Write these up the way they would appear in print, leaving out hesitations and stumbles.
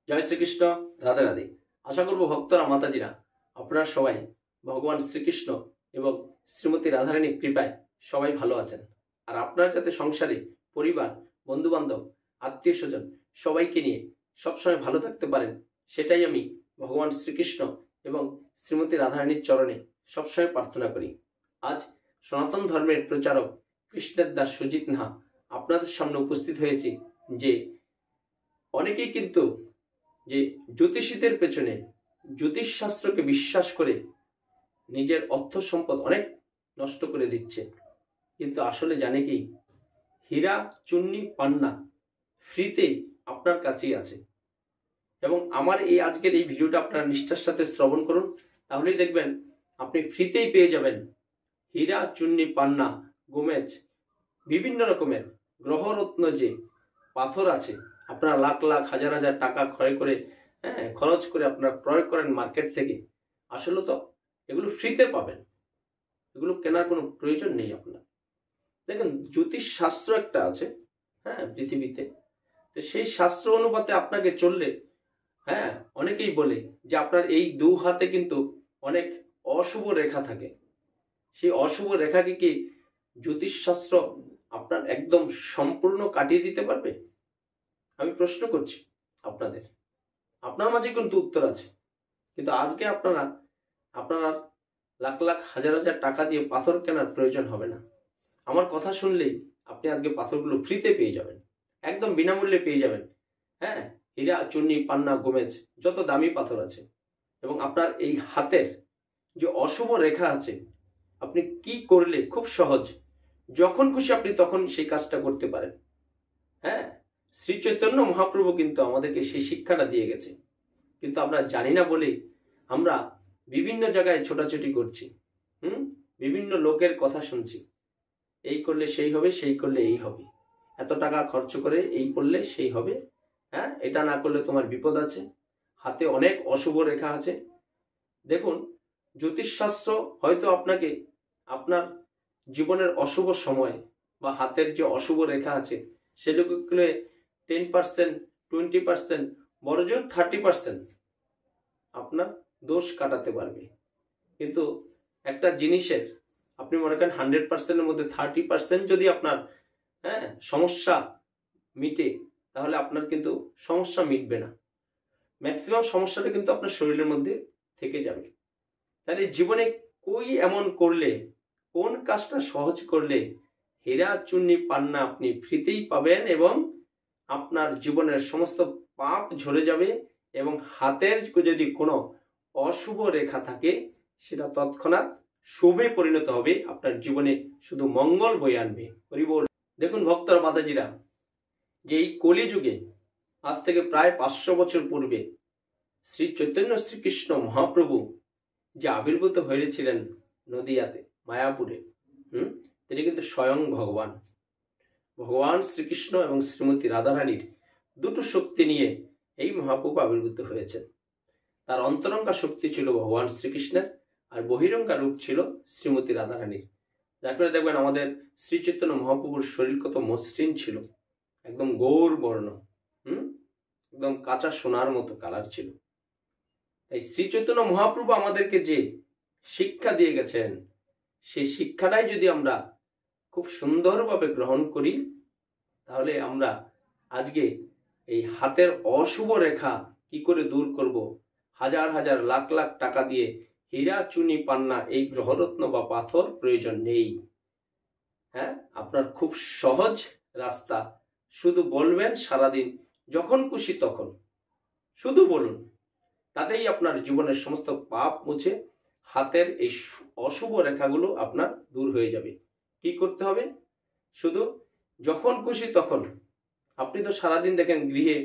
জয় শ্রীকৃষ্ণ, রাধে রাধে। আশা করব ভক্তরা মাতাজিরা আপনারা সবাই ভগবান শ্রীকৃষ্ণ এবং শ্রীমতী রাধারানীর কৃপায় সবাই ভালো আছেন। আর আপনারা যাতে সংসারে পরিবার, বন্ধুবান্ধব, আত্মীয় স্বজন সবাইকে নিয়ে সবসময় ভালো থাকতে পারেন, সেটাই আমি ভগবান শ্রীকৃষ্ণ এবং শ্রীমতী রাধারানীর চরণে সবসময় প্রার্থনা করি। আজ সনাতন ধর্মের প্রচারক কৃষ্ণের দাস সুজিত নাহা আপনাদের সামনে উপস্থিত হয়েছে। যে অনেকেই কিন্তু যে জ্যোতিষীদের পেছনে জ্যোতিষ শাস্ত্রকে বিশ্বাস করে নিজের অর্থ সম্পদ অনেক নষ্ট করে দিচ্ছে, কিন্তু আসলে জানে কি, হীরা চুন্নি পান্না ফ্রিতে আপনার কাছেই আছে। এবং আমার এই আজকের এই ভিডিওটা আপনারা নিষ্ঠার সাথে শ্রবণ করুন, তাহলেই দেখবেন আপনি ফ্রিতেই পেয়ে যাবেন হীরা চুন্নি পান্না গোমেজ, বিভিন্ন রকমের গ্রহরত্ন যে পাথর আছে। আপনারা লাখ লাখ হাজার হাজার টাকা খরচ করে আপনারা ক্রয় করেন মার্কেট থেকে, আসলে তো এগুলো ফ্রিতে পাবেন, এগুলো কেনার কোনো প্রয়োজন নেই আপনার। দেখেন, জ্যোতিষ শাস্ত্র একটা আছে পৃথিবীতে, তো সেই শাস্ত্র অনুপাতে আপনাকে চললে অনেকেই বলে যে আপনার এই দু হাতে কিন্তু অনেক অশুভ রেখা থাকে। সেই অশুভ রেখাকে কি জ্যোতিষ শাস্ত্র আপনার একদম সম্পূর্ণ কাটিয়ে দিতে পারবে? আমি প্রশ্ন করছি আপনার মাঝে কিন্তু উত্তর আছে। কিন্তু আজকে আপনারা লাখ লাখ হাজার হাজার টাকা দিয়ে পাথর কেনার প্রয়োজন হবে না। আমার কথা শুনলেই আপনি আজকে পাথরগুলো ফ্রিতে পেয়ে যাবেন, একদম বিনামূল্যে পেয়ে যাবেন। হীরা চুন্নি পান্না গোমেজ যত দামি পাথর আছে। এবং আপনার এই হাতের যে অশুভ রেখা আছে, আপনি কি করলে খুব সহজ, যখন খুশি আপনি তখন সেই কাজটা করতে পারেন। শ্রী চৈতন্য মহাপ্রভু কিন্তু আমাদেরকে সেই শিক্ষাটা দিয়ে গেছে, কিন্তু আমরা জানি না বলেই আমরা বিভিন্ন জায়গায় ছোটাছুটি করছি, বিভিন্ন লোকের কথা শুনছি। এই করলে সেই হবে, সেই করলে এই হবে, এত টাকা খরচ করে এই করলে সেই হবে, এটা না করলে তোমার বিপদ আছে, হাতে অনেক অশুভ রেখা আছে। দেখুন, জ্যোতিষশাস্ত্র হয়তো আপনাকে আপনার জীবনের অশুভ সময় বা হাতের যে অশুভ রেখা আছে সেগুলো 10%, 20%, বড়জোর 30% আপনার দোষ কাটাতে পারবে। কিন্তু একটা জিনিসের আপনি মনে করেন 100%-এর মধ্যে 30% যদি আপনার সমস্যা মিটে, তাহলে আপনার কিন্তু সমস্যা মিটবে না, ম্যাক্সিমাম সমস্যাটা কিন্তু আপনার শরীরের মধ্যে থেকে যাবে। তাহলে জীবনে এমন করলে, কোন কাজটা সহজ করলে হীরা চুন্নি পান্না আপনি ফ্রিতেই পাবেন এবং আপনার জীবনের সমস্ত পাপ ঝরে যাবে, এবং হাতের যদি কোনো অশুভ রেখা থাকে সেটা তৎক্ষণাৎ শুভে পরিণত হবে, আপনার জীবনে শুধু মঙ্গল বয়ে আনবে। হরি বল। দেখুন ভক্তরা মাতাজিরা, যে এই কলিযুগে আজ থেকে প্রায় 500 বছর পূর্বে শ্রী চৈতন্য শ্রীকৃষ্ণ মহাপ্রভু যে আবির্ভূত হয়েছিলেন নদিয়াতে মায়াপুরে, তিনি কিন্তু স্বয়ং ভগবান শ্রীকৃষ্ণ এবং শ্রীমতী রাধারানীর দুটো শক্তি নিয়ে এই মহাপ্রভু আবির্ভূত হয়েছেন। তার অন্তরঙ্গা শক্তি ছিল ভগবান শ্রীকৃষ্ণের, আর বহিরঙ্গা রূপ ছিল শ্রীমতী রাধারানীর। যার করে দেখবেন আমাদের শ্রী চৈতন্য মহাপ্রভুর শরীর কত মসৃণ ছিল, একদম গৌর বর্ণ, একদম কাঁচা সোনার মতো কালার ছিল। তাই শ্রী চৈতন্য মহাপ্রভু আমাদেরকে যে শিক্ষা দিয়ে গেছেন, সেই শিক্ষাটাই যদি আমরা খুব সুন্দরভাবে গ্রহণ করি, তাহলে আমরা আজকে এই হাতের অশুভ রেখা কি করে দূর করব, হাজার হাজার লাখ লাখ টাকা দিয়ে হীরা চুনি পান্না এই গ্রহরত্ন বা পাথর প্রয়োজন নেই। আপনার খুব সহজ রাস্তা, শুধু বলবেন সারাদিন, যখন খুশি তখন শুধু বলুন, তাতেই আপনার জীবনের সমস্ত পাপ মুছে হাতের এই অশুভ রেখাগুলো আপনার দূর হয়ে যাবে। কি করতে হবে? শুধু যখন খুশি তখন। আপনি তো সারাদিন দেখেন গৃহে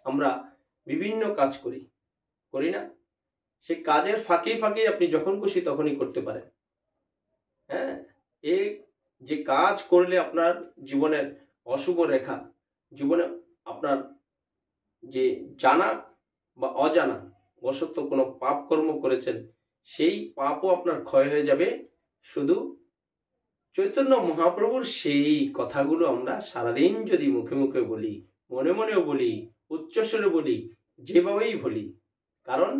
আমরা বিভিন্ন কাজ করি না? সেই কাজের ফাঁকেই আপনি যখন খুশি তখনই করতে পারেন। এই যে কাজ করলে আপনার জীবনের অশুভ রেখা, জীবনে আপনার যে জানা বা অজানা বশত কোনো পাপ কর্ম করেছেন, সেই পাপও আপনার ক্ষয় হয়ে যাবে। শুধু চৈতন্য মহাপ্রভুর সেই কথাগুলো আমরা সারাদিন যদি মুখে মুখে বলি, মনে মনেও বলি, উচ্চস্বরে বলি, যেভাবেই বলি, কারণ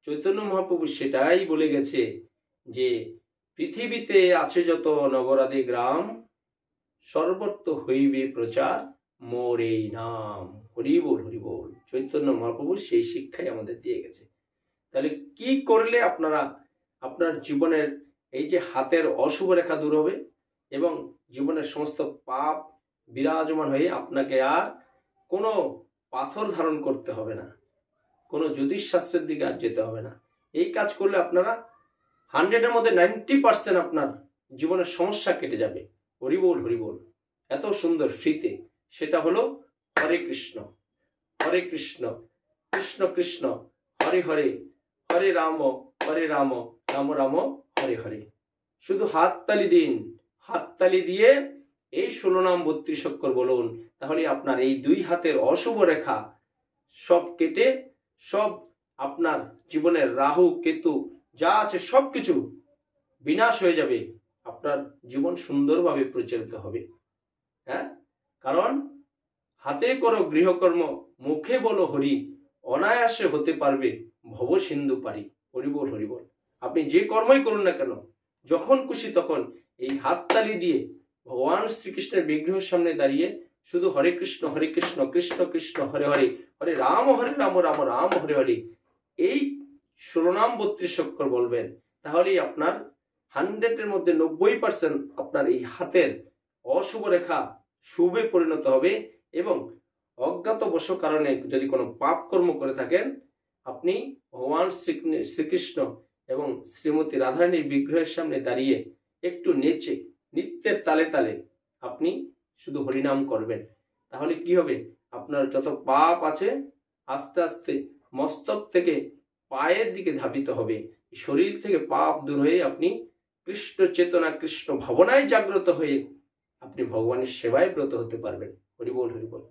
চৈতন্য মহাপ্রভু সেটাই বলে গেছে যে পৃথিবীতে আছে যত নগরাদি গ্রাম, সর্বত্র হইবে প্রচার মোর এই নাম। হরি বল হরি বল। চৈতন্য মহাপ্রভু সেই শিক্ষাই আমাদের দিয়ে গেছে। তাহলে কি করলে আপনারা আপনার জীবনের এই যে হাতের অশুভ রেখা দূর হবে এবং জীবনের সমস্ত পাপ বিরাজমান হয়ে আপনাকে আর কোনো পাথর ধারণ করতে হবে না, কোনো জ্যোতিষশাস্ত্রের দিকে আর যেতে হবে না। এই কাজ করলে আপনারা 100-এর মধ্যে 90% আপনার জীবনের সমস্যা কেটে যাবে। হরি বল হরি বল। এত সুন্দর ফ্রিতে। সেটা হলো হরে কৃষ্ণ কৃষ্ণ কৃষ্ণ হরে হরে, হরে রাম রাম রাম হরে হরে। শুধু হাততালি দিন, হাততালি দিয়ে এই 16 নাম 32 অক্ষর বলুন, তাহলে আপনার এই 2 হাতের অশুভ রেখা সব কেটে সব আপনার জীবনের রাহু কেতু যা আছে সবকিছু বিনাশ হয়ে যাবে। আপনার জীবন সুন্দরভাবে পরিচালিত হবে। হ্যাঁ, কারণ হাতে করো গৃহকর্ম, মুখে বলো হরি, অনায়াসে হতে পারবে ভব সিন্ধু পারি। হরি বল হরি বল। আপনি যে কর্মই করুন না কেন, যখন খুশি তখন এই হাততালি দিয়ে ভগবান শ্রীকৃষ্ণের বিগ্রহের সামনে দাঁড়িয়ে শুধু হরে কৃষ্ণ কৃষ্ণ কৃষ্ণ হরে হরে, হরে রাম রাম রাম হরে হরে, এই 16 নাম 32 অক্ষর বলবেন। তাহলেই আপনার 100-এর মধ্যে 90% আপনার এই হাতের অশুভ রেখা শুভে পরিণত হবে এবং অজ্ঞাতবশ কারণে যদি কোনো পাপ কর্ম করে থাকেন, আপনি ভগবান শ্রীকৃষ্ণ এবং শ্রীমতী রাধারানীর বিগ্রহের সামনে দাঁড়িয়ে একটু নেচে নিত্যের তালে তালে আপনি শুধু হরিনাম করবেন। তাহলে কি হবে, আপনার যত পাপ আছে আস্তে আস্তে মস্তক থেকে পায়ের দিকে ধাবিত হবে। শরীর থেকে পাপ দূর হয়ে আপনি কৃষ্ণ চেতনা কৃষ্ণ ভাবনায় জাগ্রত হয়ে আপনি ভগবানের সেবায় ব্রত হতে পারবেন। হরি বল হরি বল।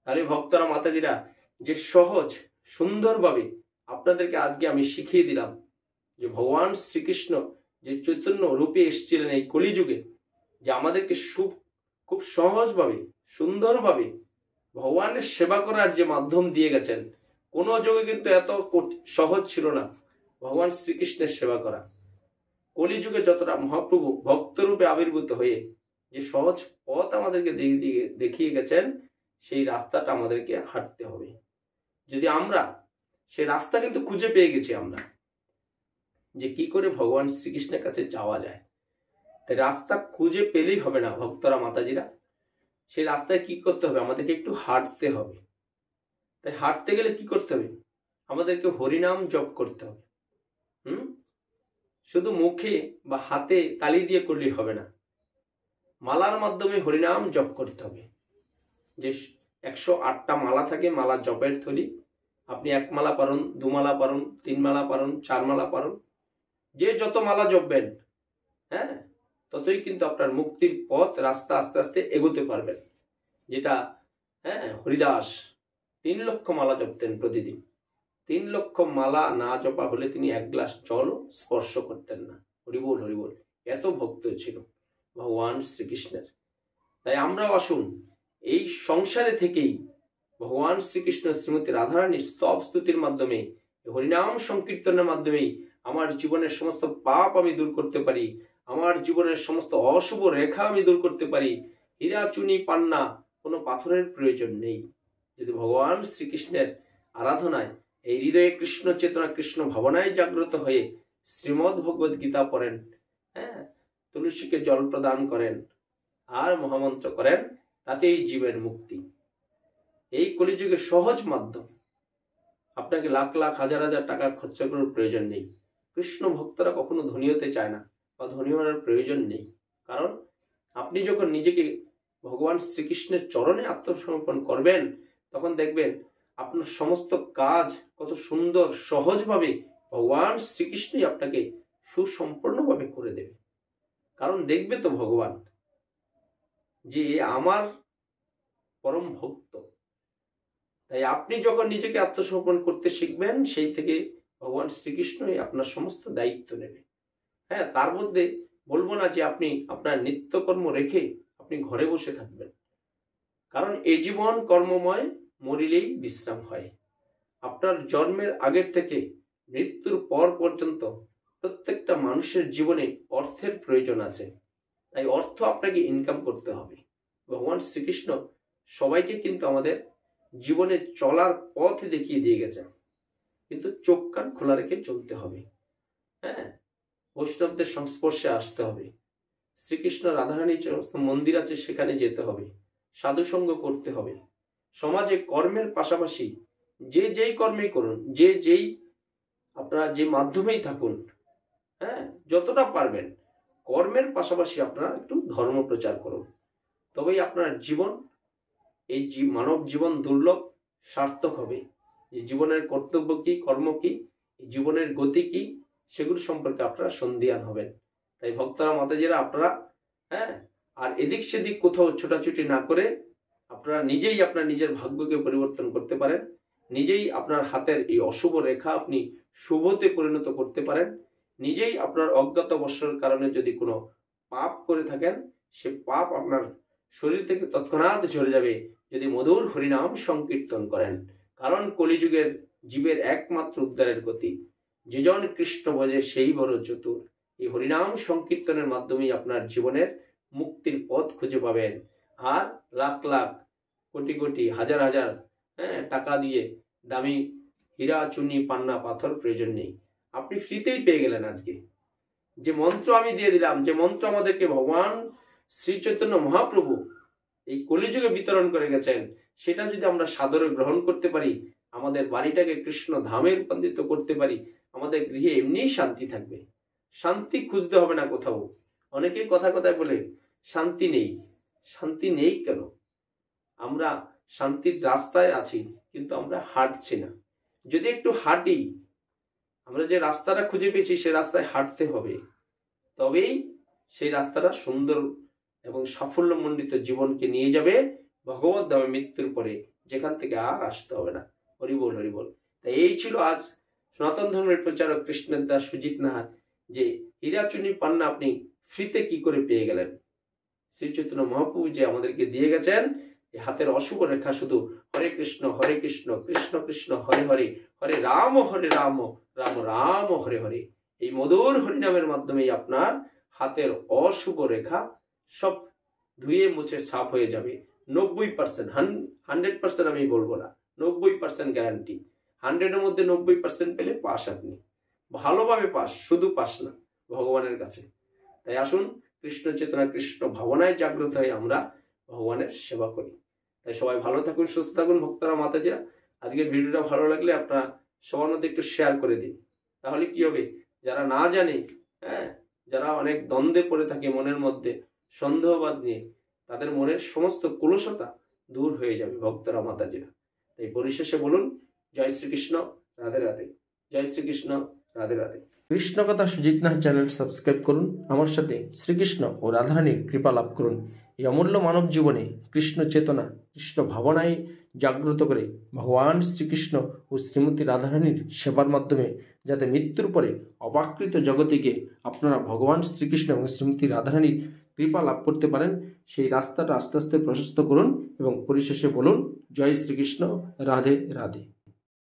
তাহলে ভক্তরা মাতাজিরা, যে সহজ সুন্দরভাবে আপনাদেরকে আজকে আমি শিখিয়ে দিলাম যে ভগবান শ্রীকৃষ্ণ যে চৈতন্য রূপে এসেছিলেন এই কলিযুগে, যে আমাদেরকে খুব সহজভাবে সুন্দরভাবে ভগবানের সেবা করার যে মাধ্যম দিয়ে গেছেন। কোনো যুগে কিন্তু এত সহজ ছিল না ভগবান শ্রীকৃষ্ণের সেবা করা। কলিযুগে যতটা মহাপ্রভু ভক্তরূপে আবির্ভূত হয়ে যে সহজ পথ আমাদেরকে দেখিয়ে গেছেন, সেই রাস্তাটা আমাদেরকে হাঁটতে হবে। যদি আমরা সেই রাস্তা কিন্তু খুঁজে পেয়ে গেছি আমরা, যে কি করে ভগবান শ্রীকৃষ্ণের কাছে যাওয়া যায়। তাই রাস্তা খুঁজে পেলেই হবে না ভক্তরা মাতাজিরা, সেই রাস্তায় কি করতে হবে, আমাদেরকে একটু হাঁটতে হবে। তাই হাঁটতে গেলে কি করতে হবে, আমাদেরকে হরিনাম জপ করতে হবে। শুধু মুখে বা হাতে তালি দিয়ে করলেই হবে না, মালার মাধ্যমে হরিনাম জপ করতে হবে। যে 108টা মালা থাকে, মালা জপের থলি, আপনি 1 মালা পারুন, 2 মালা পারুন, 3 মালা পারুন, 4 মালা পারুন, যে যত মালা জপবেন, হ্যাঁ, ততই কিন্তু আপনার মুক্তির পথ রাস্তা আস্তে আস্তে এগোতে পারবেন। যেটা হরিদাস 3 লক্ষ মালা জপতেন প্রতিদিন। 3 লক্ষ মালা না জপা হলে তিনি 1 গ্লাস জল স্পর্শ করতেন না। হরিবোল হরিবোল। এত ভক্ত ছিল ভগবান শ্রীকৃষ্ণের। তাই আমরাও আসুন এই সংসারে থেকেই ভগবান শ্রীকৃষ্ণ শ্রীমতী রাধারানীর স্তব স্তুতির মাধ্যমে, হরিনাম সংকীর্তনের মাধ্যমেই আমার জীবনের সমস্ত পাপ আমি দূর করতে পারি, আমার জীবনের সমস্ত অশুভ রেখা আমি দূর করতে পারি। হীরা চুনি পান্না কোনো পাথরের প্রয়োজন নেই। যদি ভগবান শ্রীকৃষ্ণের আরাধনায় এই হৃদয়ে কৃষ্ণ চেতনা কৃষ্ণ ভাবনায় জাগ্রত হয়ে শ্রীমদ্ ভগবদ গীতা পড়েন, তুলসীকে জল প্রদান করেন আর মহামন্ত্র করেন, তাতেই জীবের মুক্তি। এই কলিযুগে সহজ মাধ্যম। আপনাকে লাখ লাখ হাজার হাজার টাকা খরচা করার প্রয়োজন নেই। কৃষ্ণ ভক্তরা কখনো ধনী হতে চায় না বা ধনী হওয়ার প্রয়োজন নেই। কারণ আপনি যখন নিজেকে ভগবান শ্রীকৃষ্ণের চরণে আত্মসমর্পণ করবেন, তখন দেখবেন আপনার সমস্ত কাজ কত সুন্দর সহজভাবে ভগবান শ্রীকৃষ্ণই আপনাকে সুসম্পন্নভাবে করে দেবে। কারণ দেখবে তো ভগবান যে আমার পরম ভক্ত। তাই আপনি যখন নিজেকে আত্মসমর্পণ করতে শিখবেন, সেই থেকে ভগবান শ্রীকৃষ্ণই আপনার সমস্ত দায়িত্ব নেবে। তার মধ্যে বলবো না যে আপনি আপনার নিত্যকর্ম রেখে আপনি ঘরে বসে থাকবেন, কারণ এই জীবন কর্মময়, মরিলেই বিশ্রাম হয়। আপনার জন্মের আগের থেকে মৃত্যুর পর পর্যন্ত প্রত্যেকটা মানুষের জীবনে অর্থের প্রয়োজন আছে। তাই অর্থ আপনাকে ইনকাম করতে হবে। ভগবান শ্রীকৃষ্ণ সবাইকে কিন্তু আমাদের জীবনে চলার পথ দেখিয়ে দিয়ে গেছেন, কিন্তু চোখ কান খোলা রেখে চলতে হবে। হ্যাঁ, বৈষ্ণবদের সংস্পর্শে আসতে হবে, শ্রীকৃষ্ণ রাধারানীর যে সমস্ত মন্দির আছে সেখানে যেতে হবে, সাধুসঙ্গ করতে হবে। সমাজে কর্মের পাশাপাশি যে যেই কর্মেই করুন, যে যেই আপনারা যে মাধ্যমেই থাকুন, হ্যাঁ, যতটা পারবেন কর্মের পাশাপাশি আপনারা একটু ধর্ম প্রচার করুন। তবেই আপনার জীবন, এই মানব জীবন দুর্লভ, সার্থক হবে। যে জীবনের কর্তব্য কি, কর্ম কি, জীবনের গতি কি, সেগুলো সম্পর্কে আপনারা সন্দিহান হবেন। তাই ভক্তরা মাতাজিরা আপনারা আর এদিক সেদিক কোথাও ছোটাছুটি না করে আপনারা নিজেই আপনার নিজের ভাগ্যকে পরিবর্তন করতে পারেন। নিজেই আপনার হাতের এই অশুভ রেখা আপনি শুভতে পরিণত করতে পারেন। নিজেই আপনার অজ্ঞাতবশের কারণে যদি কোনো পাপ করে থাকেন, সে পাপ আপনার শরীর থেকে তৎক্ষণাৎ ঝরে যাবে যদি মধুর হরিনাম সংকীর্তন করেন। কারণ কলিযুগের জীবের একমাত্র উদ্ধারের গতি, যেজন কৃষ্ণ বোঝে সেই বড় চতুর। এই হরিনাম সংকীর্তনের মাধ্যমেই আপনার জীবনের মুক্তির পথ খুঁজে পাবেন। আর লাখ লাখ, কোটি কোটি, হাজার হাজার টাকা দিয়ে দামি হীরা, চুনি, পান্না, পাথর প্রয়োজন নেই। আপনি ফ্রিতেই পেয়ে গেলেন। আজকে যে মন্ত্র আমি দিয়ে দিলাম, যে মন্ত্র আমাদেরকে ভগবান শ্রী চৈতন্য মহাপ্রভু এই কলিযুগে বিতরণ করে গেছেন, সেটা যদি আমরা সাদরে গ্রহণ করতে পারি, আমাদের বাড়িটাকে কৃষ্ণ ধামে রূপান্তরিত করতে পারি, আমাদের গৃহে এমনিই শান্তি থাকবে। শান্তি খুঁজতে হবে না কোথাও। অনেকেই কথা কথায় বলে শান্তি নেই। শান্তি নেই কেন? আমরা শান্তির রাস্তায় আছি, কিন্তু আমরা হাঁটছি না। যদি একটু হাঁটি, আমরা যে রাস্তাটা খুঁজে পেয়েছি সে রাস্তায় হাঁটতে হবে, তবেই সেই রাস্তাটা সুন্দর এবং সাফল্যমণ্ডিত জীবনকে নিয়ে যাবে ভগবত ধামে মৃত্যুর পরে, যেখান থেকে আর আসতে হবে না। হরিবোল হরিবোল। তাই এই ছিল আজ সনাতন ধর্মের প্রচারক কৃষ্ণের দাস সুজিত নাহার, যে হীরা, চুনি, পান্না আপনি ফ্রিতে কি করে পেয়ে গেলেন। শ্রী চৈতন্য মহাপ্রভু যে আমাদেরকে দিয়ে গেছেন এই হাতের অশুভ রেখা, শুধু হরে কৃষ্ণ কৃষ্ণ কৃষ্ণ হরে হরে, হরে রাম রাম রাম হরে হরে, এই মধুর হরিনামের মাধ্যমেই আপনার হাতের অশুভ রেখা সব ধুয়ে মুছে সাফ হয়ে যাবে। 90%, 100% আমি বলবো না, 90% গ্যারান্টি। 100-এর মধ্যে 90% পেলে পাস। আপনি ভালোভাবে পাস, শুধু পাস না, ভগবানের কাছে। তাই আসুন কৃষ্ণ চেতনা, কৃষ্ণ ভাবনায় জাগ্রত হয়ে আমরা ভগবানের সেবা করি। তাই সবাই ভালো থাকুন, সুস্থ থাকুন ভক্তরা মাতাজিরা। আজকের ভিডিওটা ভালো লাগলে আপনারা সবার মধ্যে একটু শেয়ার করে দিন। তাহলে কি হবে, যারা না জানে, যারা অনেক দ্বন্দ্বে পড়ে থাকে মনের মধ্যে, সন্দেহবাদ নিয়ে, তাদের মনের সমস্ত কলুষতা দূর হয়ে যাবে ভক্তরা মাতাজিরা। তাই পরিশেষে বলুন, জয় শ্রীকৃষ্ণ, রাধে রাধে। জয় শ্রীকৃষ্ণ, রাধে রাধে। কৃষ্ণ কথা সুজিত নাহার চ্যানেল সাবস্ক্রাইব করুন। আমার সাথে শ্রীকৃষ্ণ ও রাধারানীর কৃপা লাভ করুন। এই অমূল্য মানব জীবনে কৃষ্ণ চেতনা, কৃষ্ণ ভাবনায় জাগ্রত করে ভগবান শ্রীকৃষ্ণ ও শ্রীমতী রাধারানীর সেবার মাধ্যমে যাতে মৃত্যুর পরে অপাকৃত জগতিকে আপনারা ভগবান শ্রীকৃষ্ণ এবং শ্রীমতী রাধারানীর কৃপা লাভ করতে পারেন, সেই রাস্তাটা আস্তে আস্তে প্রশস্ত করুন এবং পরিশেষে বলুন, জয় শ্রীকৃষ্ণ, রাধে রাধে।